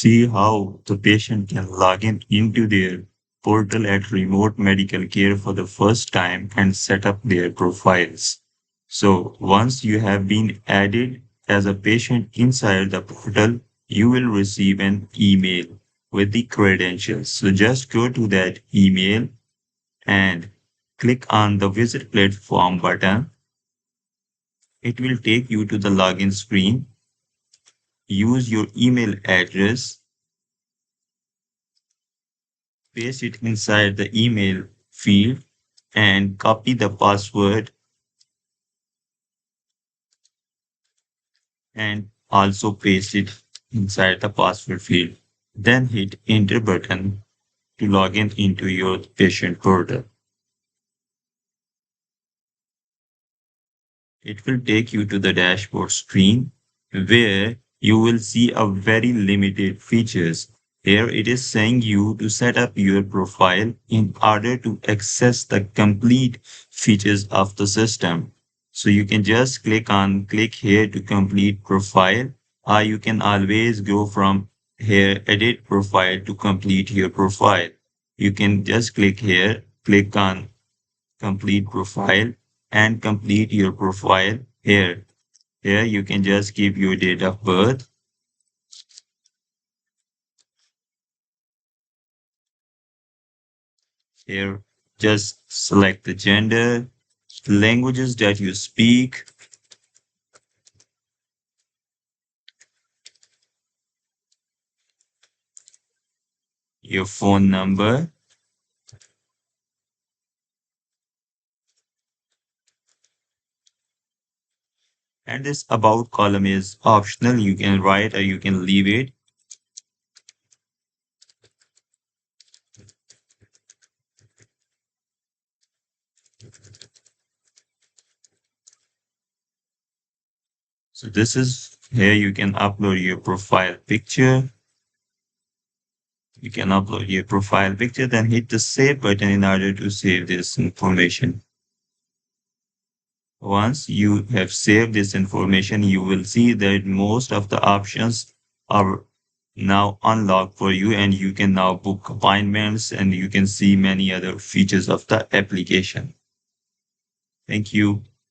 see how the patient can log in into their portal at Remote Medical Care for the first time and set up their profiles. So once you have been added as a patient inside the portal, you will receive an email with the credentials. So just go to that email and click on the Visit Platform button. It will take you to the login screen. Use your email address, paste it inside the email field, and copy the password and also paste it inside the password field. Then hit enter button to log in into your patient portal. It will take you to the dashboard screen where you will see a very limited features. Here it is saying you to set up your profile in order to access the complete features of the system. So you can just click here to complete profile, or you can always go from here edit profile to complete your profile. You can just click here, click on complete profile and complete your profile here. Here you can just give your date of birth. Here just select the gender, languages that you speak, your phone number, and this about column is optional. You can write or you can leave it. So this is here you can upload your profile picture. You can upload your profile picture, then hit the save button in order to save this information. Once you have saved this information, you will see that most of the options are now unlocked for you and you can now book appointments and you can see many other features of the application. Thank you.